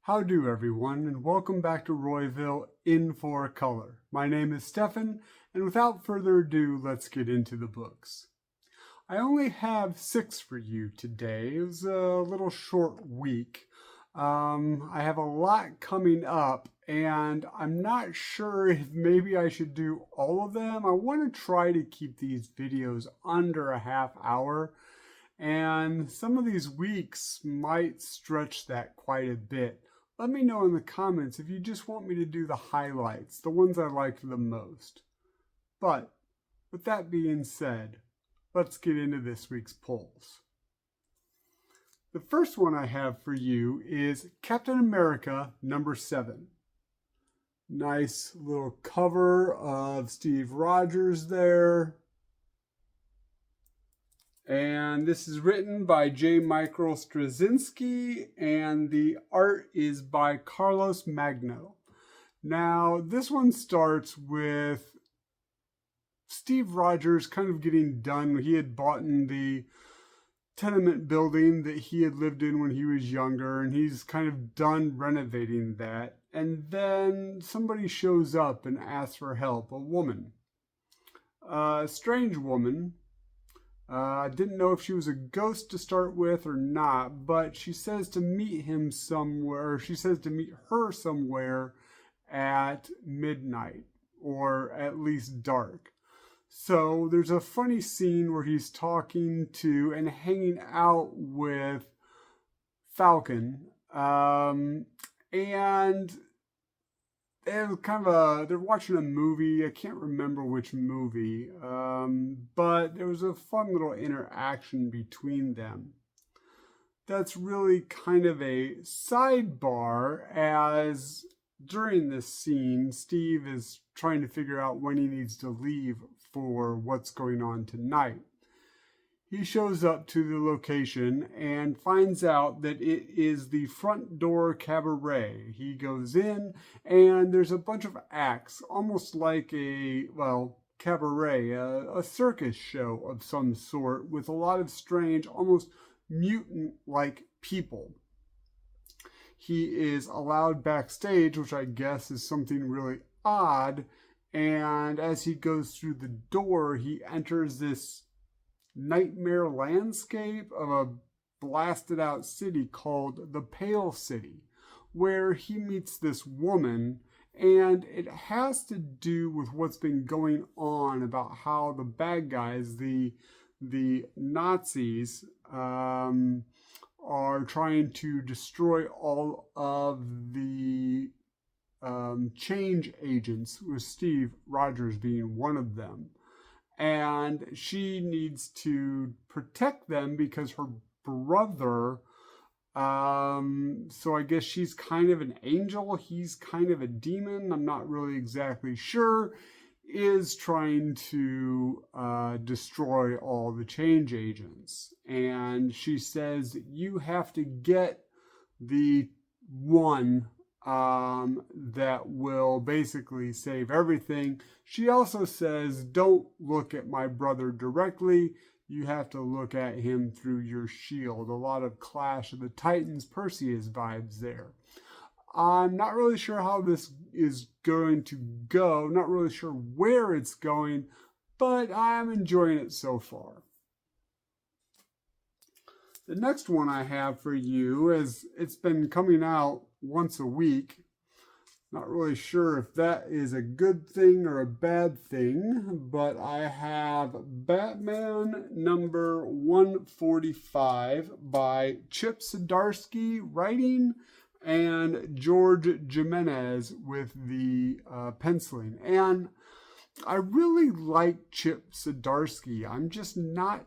How do everyone, and welcome back to Royville in 4 color. My name is Stefan, and without further ado, let's get into the books. I only have 6 for you today. It was a little short week. I have a lot coming up, and I'm not sure if maybe I should do all of them. I want to try to keep these videos under a half hour, and some of these weeks might stretch that quite a bit. Let me know in the comments if you just want me to do the highlights, the ones I liked the most. But with that being said, let's get into this week's polls. The first one I have for you is Captain America number 7. Nice little cover of Steve Rogers there. And this is written by J. Michael Straczynski, and the art is by Carlos Magno. Now, this one starts with Steve Rogers kind of getting done. He had bought in the tenement building that he had lived in when he was younger, and he's kind of done renovating that. And then somebody shows up and asks for help, a woman. A strange woman. I didn't know if she was a ghost to start with or not, but she says to meet him somewhere. She says to meet her somewhere at midnight, or at least dark. So there's a funny scene where he's talking to and hanging out with Falcon, and they're watching a movie. I can't remember which movie, but there was a fun little interaction between them. That's really kind of a sidebar, as during this scene, Steve is trying to figure out when he needs to leave for what's going on tonight. He shows up to the location and finds out that it is the Front Door Cabaret. He goes in and there's a bunch of acts, almost like a cabaret, a circus show of some sort, with a lot of strange, almost mutant-like people. He is allowed backstage, which I guess is something really odd, and as he goes through the door, he enters this nightmare landscape of a blasted out city called the Pale City, where he meets this woman, and it has to do with what's been going on about how the bad guys, the Nazis, are trying to destroy all of the change agents, with Steve Rogers being one of them. And she needs to protect them because her brother, so I guess she's kind of an angel, he's kind of a demon, I'm not really exactly sure, is trying to destroy all the change agents. And she says, you have to get the one that will basically save everything. She also says, don't look at my brother directly. You have to look at him through your shield. A lot of Clash of the Titans, Perseus vibes there. I'm not really sure how this is going to go. Not really sure where it's going, but I'm enjoying it so far. The next one I have for you is, it's been coming out once a week. Not really sure if that is a good thing or a bad thing, but I have Batman number 145 by Chip Zdarsky writing and George Jimenez with the penciling. And I really like Chip Zdarsky. I'm just not,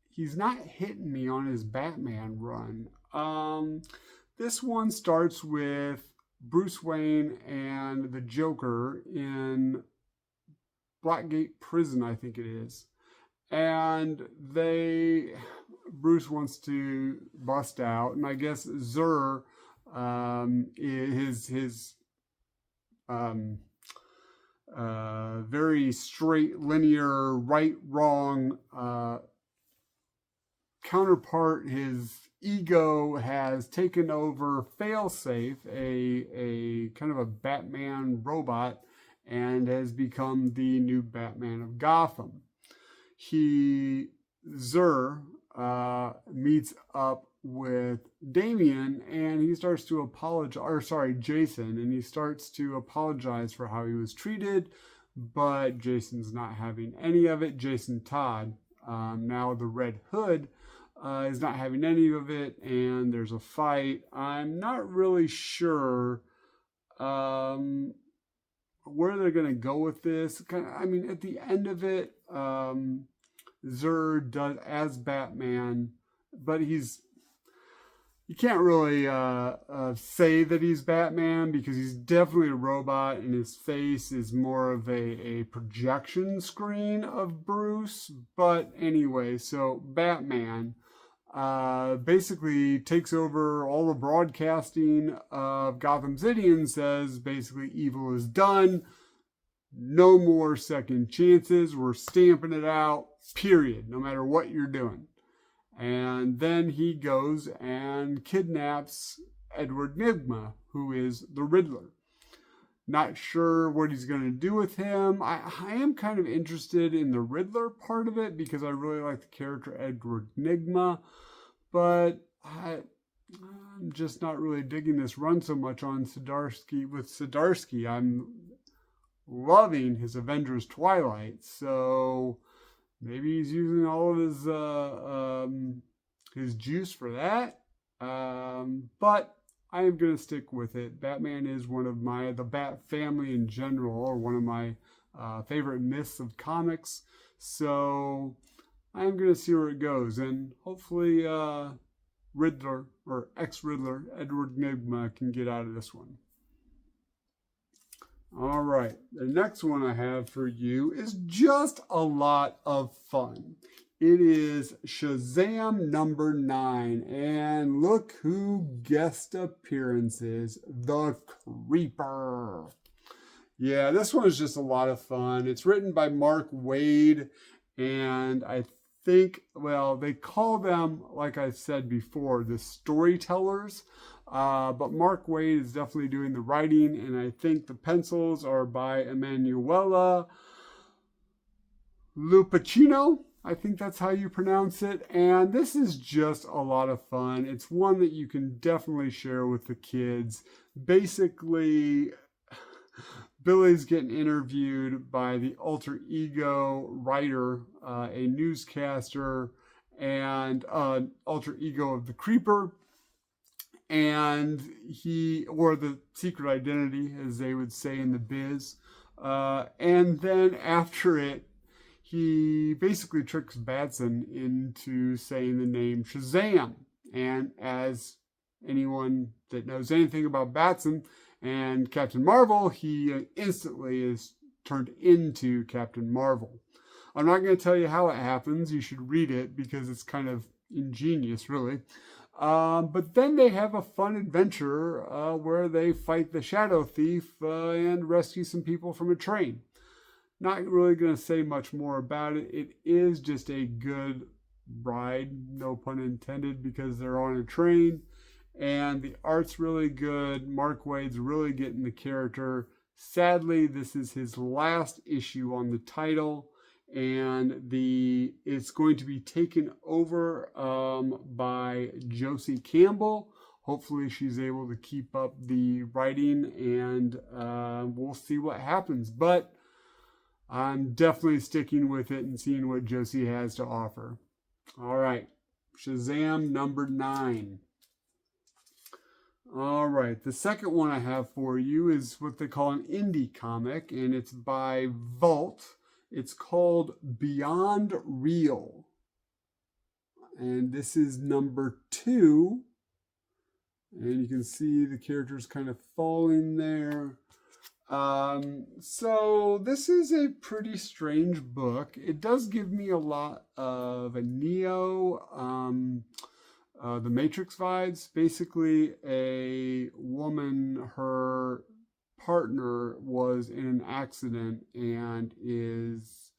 he's not hitting me on his Batman run. This one starts with Bruce Wayne and the Joker in Blackgate Prison, I think it is. And Bruce wants to bust out, and I guess Zur, his very straight, linear, right-wrong counterpart, his ego has taken over Failsafe, a kind of a Batman robot, and has become the new Batman of Gotham. Zur meets up with Damian, and he starts to Jason, and he starts to apologize for how he was treated, but Jason's not having any of it. Jason Todd, now the Red Hood, is not having any of it, and there's a fight. I'm not really sure where they're going to go with this. I mean, at the end of it, Zur does as Batman, but you can't really say that he's Batman because he's definitely a robot, and his face is more of a projection screen of Bruce. But anyway, so Batman basically takes over all the broadcasting of Gotham City and says basically evil is done. No more second chances. We're stamping it out, period, no matter what you're doing. And then he goes and kidnaps Edward Nygma, who is the Riddler. Not sure what he's going to do with him. I am kind of interested in the Riddler part of it because I really like the character Edward Nygma, but I'm just not really digging this run so much on Zdarsky. I'm loving his Avengers Twilight, so maybe he's using all of his juice for that. But I am going to stick with it. Batman is one of the Bat family in general, or one of my favorite myths of comics. So I'm going to see where it goes. And hopefully Riddler, or ex-Riddler, Edward Nygma, can get out of this one. All right, the next one I have for you is just a lot of fun. It is Shazam number 9, and look who guest appearances, the Creeper. Yeah, this one is just a lot of fun. It's written by Mark Waid, and I think, well, they call them, like I said before, the storytellers. But Mark Waid is definitely doing the writing, and I think the pencils are by Emanuela Lupacchino. I think that's how you pronounce it. And this is just a lot of fun. It's one that you can definitely share with the kids. Basically, Billy's getting interviewed by the alter ego writer, a newscaster, and alter ego of the Creeper. And or the secret identity, as they would say in the biz. And then after it, he basically tricks Batson into saying the name Shazam. And as anyone that knows anything about Batson and Captain Marvel, he instantly is turned into Captain Marvel. I'm not going to tell you how it happens. You should read it because it's kind of ingenious, really. But then they have a fun adventure where they fight the Shadow Thief and rescue some people from a train. Not really going to say much more about it. It is just a good ride, no pun intended, because they're on a train. And the art's really good. Mark Waid's really getting the character. Sadly, this is his last issue on the title. And it's going to be taken over by Josie Campbell. Hopefully she's able to keep up the writing, and we'll see what happens. But I'm definitely sticking with it and seeing what Josie has to offer. All right, Shazam number 9. All right, the second one I have for you is what they call an indie comic, and it's by Vault. It's called Beyond Real. And this is number 2. And you can see the characters kind of falling there. So this is a pretty strange book. It does give me a lot of a Neo, the Matrix vibes. Basically, a woman, her partner was in an accident and is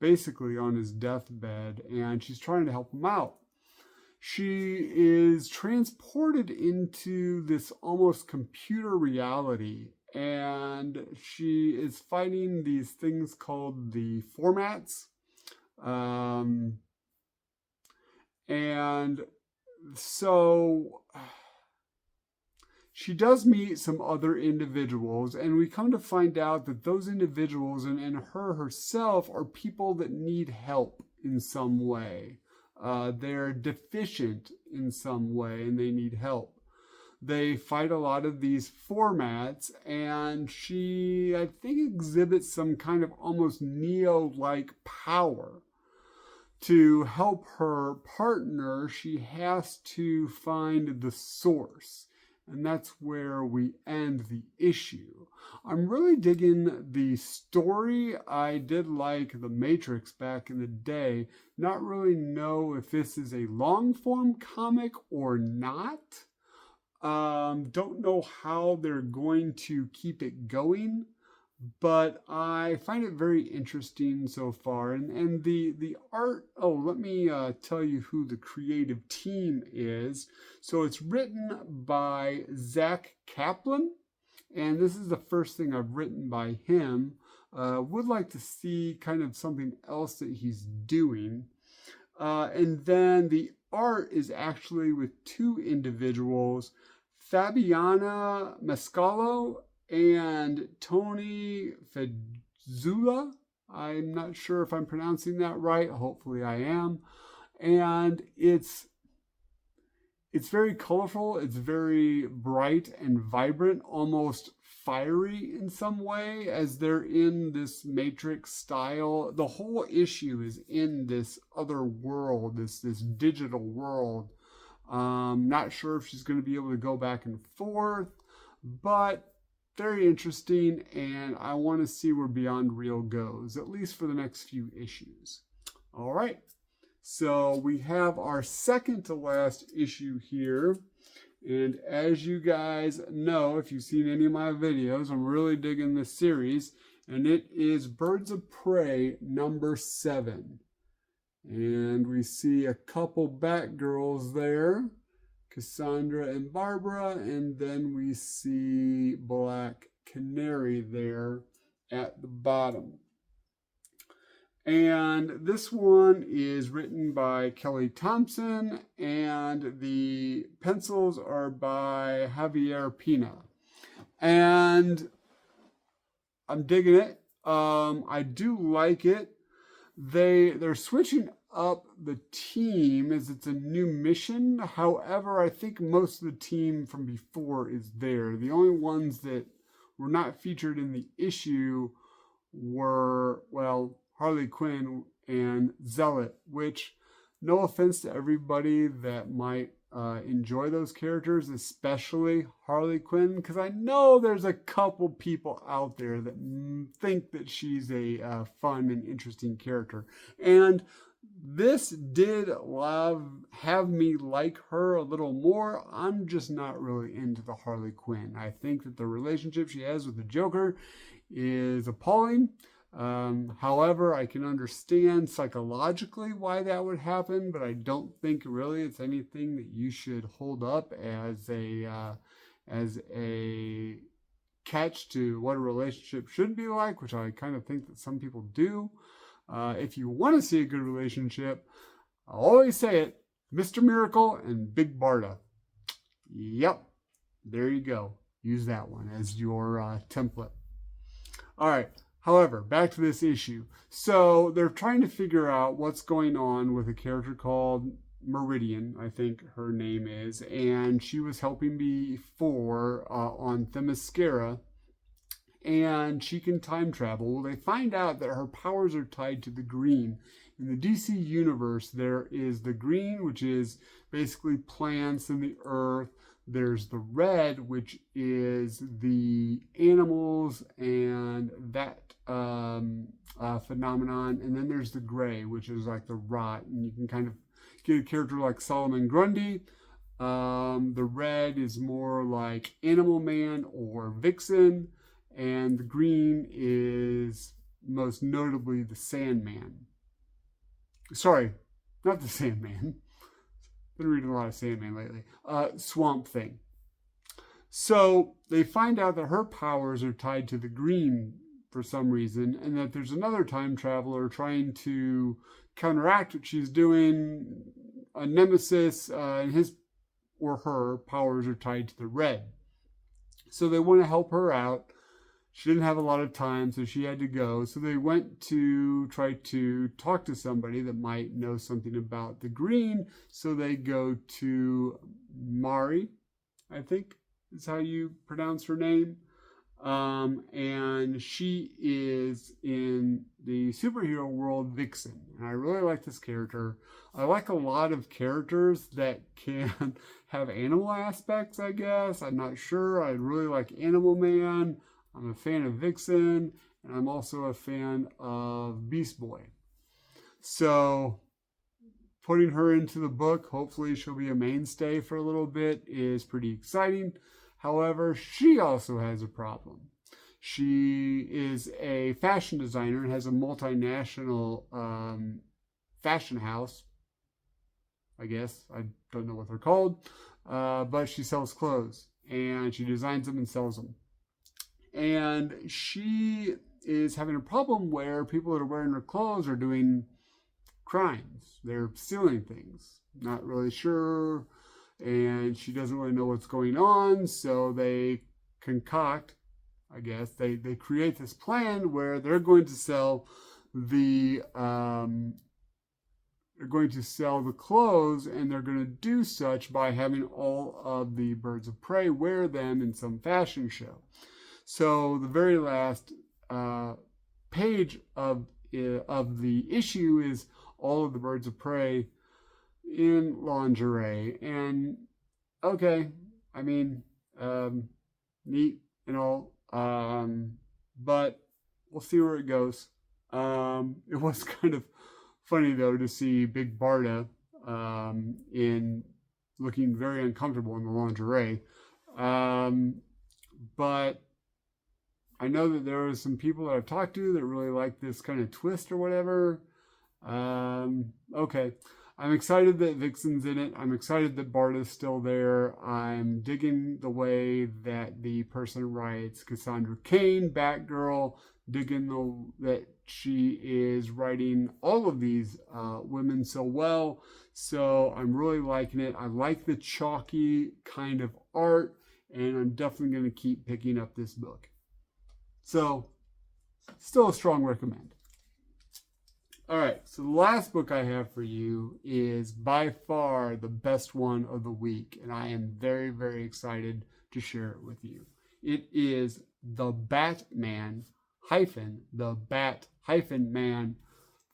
basically on his deathbed, and she's trying to help him out. She is transported into this almost computer reality, and she is fighting these things called the formats. Um, and so she does meet some other individuals, and we come to find out that those individuals and her herself are people that need help in some way. They're deficient in some way and they need help. They fight a lot of these formats, and she, I think, exhibits some kind of almost Neo like power. To help her partner, she has to find the source. And that's where we end the issue. I'm really digging the story. I did like The Matrix back in the day. Not really know if this is a long form comic or not. Don't know how they're going to keep it going, but I find it very interesting so far. And the art, oh, let me tell you who the creative team is. So it's written by Zach Kaplan, and this is the first thing I've written by him. Would like to see kind of something else that he's doing. And then the art is actually with two individuals, Fabiana Mascalo and Tony Fedzula. I'm not sure if I'm pronouncing that right. Hopefully I am. And it's very colorful. It's very bright and vibrant, almost fiery in some way, as they're in this Matrix style. The whole issue is in this other world, this digital world. Not sure if she's going to be able to go back and forth, but very interesting, and I want to see where Beyond Real goes, at least for the next few issues. All right, so we have our second to last issue here, and as you guys know, if you've seen any of my videos, I'm really digging this series, and it is Birds of Prey number 7. And we see a couple Batgirls there, Cassandra and Barbara, and then we see Black Canary there at the bottom. And this one is written by Kelly Thompson, and the pencils are by Javier Pina. And I'm digging it. I do like it. They're switching up the team as it's a new mission. However, I think most of the team from before is there. The only ones that were not featured in the issue were, well, Harley Quinn and Zealot, which, no offense to everybody that might enjoy those characters, especially Harley Quinn, because I know there's a couple people out there that think that she's a fun and interesting character. And this did have me like her a little more. I'm just not really into the Harley Quinn. I think that the relationship she has with the Joker is appalling. However, I can understand psychologically why that would happen, but I don't think really it's anything that you should hold up as a catch to what a relationship should be like, which I kind of think that some people do. If you want to see a good relationship, I always say it, Mr. Miracle and Big Barda. Yep, there you go. Use that one as your template. All right. However, back to this issue. So they're trying to figure out what's going on with a character called Meridian, I think her name is, and she was helping before on Themyscira, and she can time travel. Well, they find out that her powers are tied to the green. In the DC universe, there is the green, which is basically plants and the earth. There's the red, which is the animals and that phenomenon. And then there's the gray, which is like the rot. And you can kind of get a character like Solomon Grundy. The red is more like Animal Man or Vixen. And the green is most notably the Sandman. Sorry, not the Sandman. Been reading a lot of Sandman lately. Swamp Thing. So they find out that her powers are tied to the green for some reason, and that there's another time traveler trying to counteract what she's doing. A nemesis, and his or her powers are tied to the red. So they want to help her out. She didn't have a lot of time, so she had to go. So they went to try to talk to somebody that might know something about the green. So they go to Mari, I think is how you pronounce her name. And she is in the superhero world Vixen. And I really like this character. I like a lot of characters that can have animal aspects, I guess. I'm not sure. I really like Animal Man. I'm a fan of Vixen. And I'm also a fan of Beast Boy. So putting her into the book, hopefully she'll be a mainstay for a little bit, is pretty exciting. However, she also has a problem. She is a fashion designer and has a multinational fashion house, I guess. I don't know what they're called. But she sells clothes, and she designs them and sells them. And she is having a problem where people that are wearing her clothes are doing crimes. They're stealing things. Not really sure. And she doesn't really know what's going on, so they concoct, I guess, they create this plan where they're going to sell the clothes, and they're going to do such by having all of the birds of prey wear them in some fashion show. So the very last page of the issue is all of the birds of prey in lingerie. And okay, I mean, neat and all, but we'll see where it goes. It was kind of funny though to see Big Barda in looking very uncomfortable in the lingerie, but I know that there are some people that I've talked to that really like this kind of twist or whatever. Okay. I'm excited that Vixen's in it. I'm excited that Barda's still there. I'm digging the way that the person writes Cassandra Cain, Batgirl, digging that she is writing all of these women so well. So I'm really liking it. I like the chalky kind of art, and I'm definitely going to keep picking up this book. So, still a strong recommend. All right, so the last book I have for you is by far the best one of the week, and I am very, very excited to share it with you. It is The Batman Man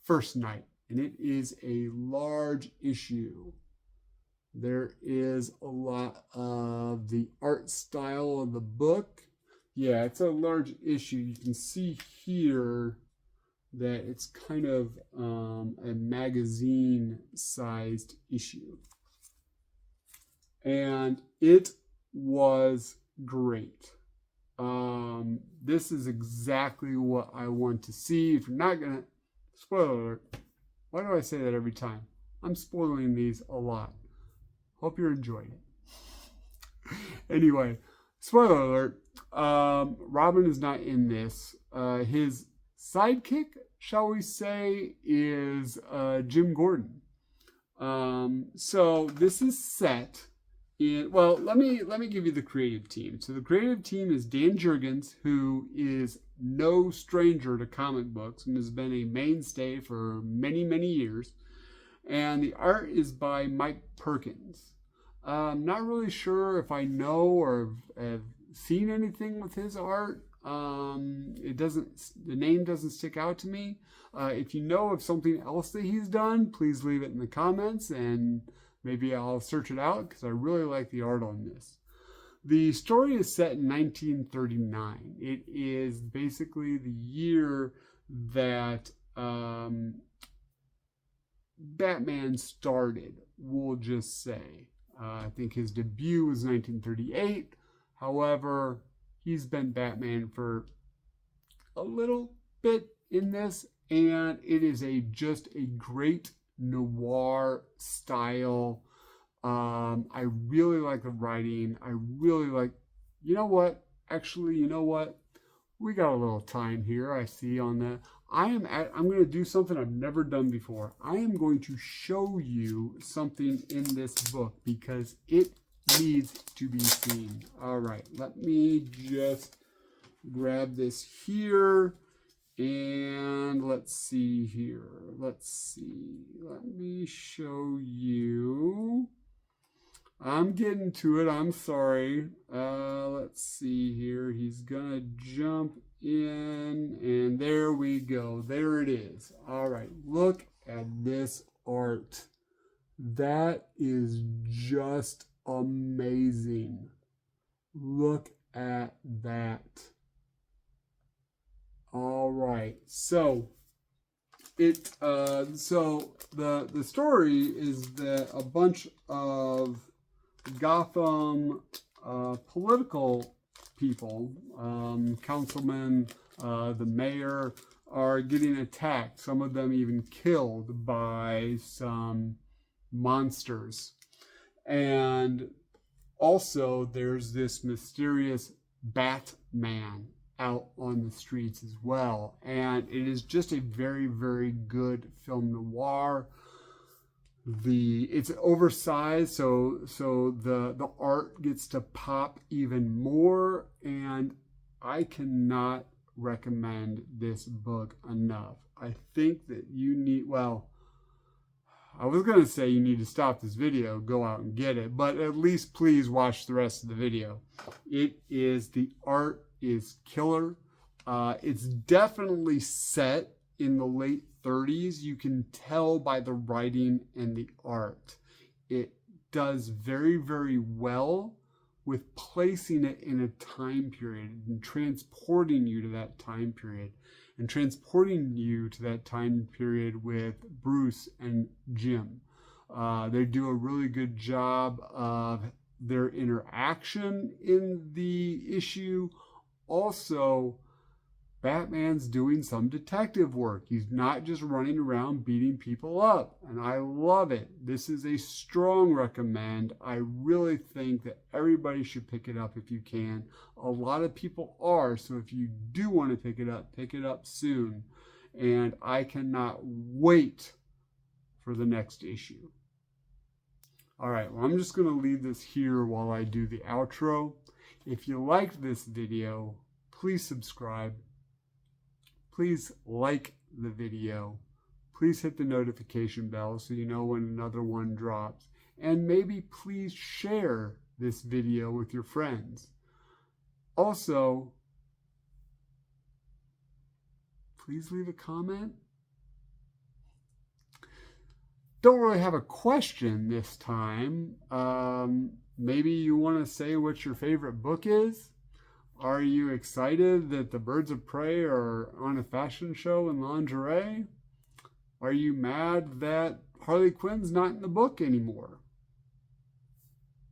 First Night, and it is a large issue. There is a lot of the art style of the book. Yeah, it's a large issue. You can see here that it's kind of a magazine-sized issue. And it was great. This is exactly what I want to see. If you're not going to... Spoiler alert. Why do I say that every time? I'm spoiling these a lot. Hope you're enjoying it. Anyway, spoiler alert. Robin is not in this. His sidekick, shall we say, is Jim Gordon. So this is set in, well, let me give you the creative team. So the creative team is Dan Jurgens, who is no stranger to comic books and has been a mainstay for many, many years. And the art is by Mike Perkins. I'm not really sure if I know or have seen anything with his art. The name doesn't stick out to me. If you know of something else that he's done, please leave it in the comments and maybe I'll search it out because I really like the art on this. The story is set in 1939. It is basically the year that Batman started, we'll just say. I think his debut was 1938. However, he's been Batman for a little bit in this, and it is just a great noir style I really like the writing. I really like, you know what? Actually, you know what? We got a little time here. I see on that. I'm going to do something I've never done before. I am going to show you something in this book because it needs to be seen. All right, let me just grab this here. And let's see here. Let's see. Let me show you. I'm getting to it. I'm sorry. Let's see here. He's gonna jump in, and there we go. There it is. All right. Look at this art. That is just amazing. Look at that. All right. So the story is that a bunch of Gotham political people, councilmen, the mayor, are getting attacked. Some of them even killed by some monsters. And also there's this mysterious Batman out on the streets as well. And it is just a very, very good film noir. It's oversized, so the art gets to pop even more, and I cannot recommend this book enough. I think that you need, well, I was going to say you need to stop this video, go out and get it, but at least please watch the rest of the video. The art is killer. It's definitely set in the late 30s. You can tell by the writing and the art. It does very, very well with placing it in a time period and transporting you to that time period. And transporting you to that time period with Bruce and Jim. They do a really good job of their interaction in the issue. Also, Batman's doing some detective work. He's not just running around beating people up. And I love it. This is a strong recommend. I really think that everybody should pick it up if you can. A lot of people are. So if you do want to pick it up soon. And I cannot wait for the next issue. All right, well, I'm just going to leave this here while I do the outro. If you liked this video, please subscribe. Please like the video. Please hit the notification bell so you know when another one drops. And maybe please share this video with your friends. Also, please leave a comment. Don't really have a question this time. Maybe you want to say what your favorite book is. Are you excited that the Birds of Prey are on a fashion show in lingerie? Are you mad that Harley Quinn's not in the book anymore?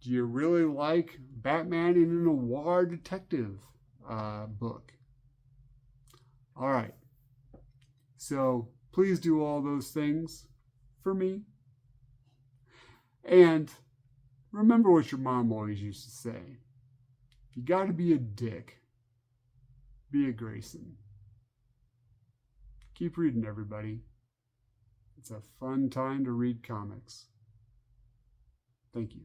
Do you really like Batman in a noir detective book? All right. So please do all those things for me. And remember what your mom always used to say. You got to be a dick. Be a Grayson. Keep reading, everybody. It's a fun time to read comics. Thank you.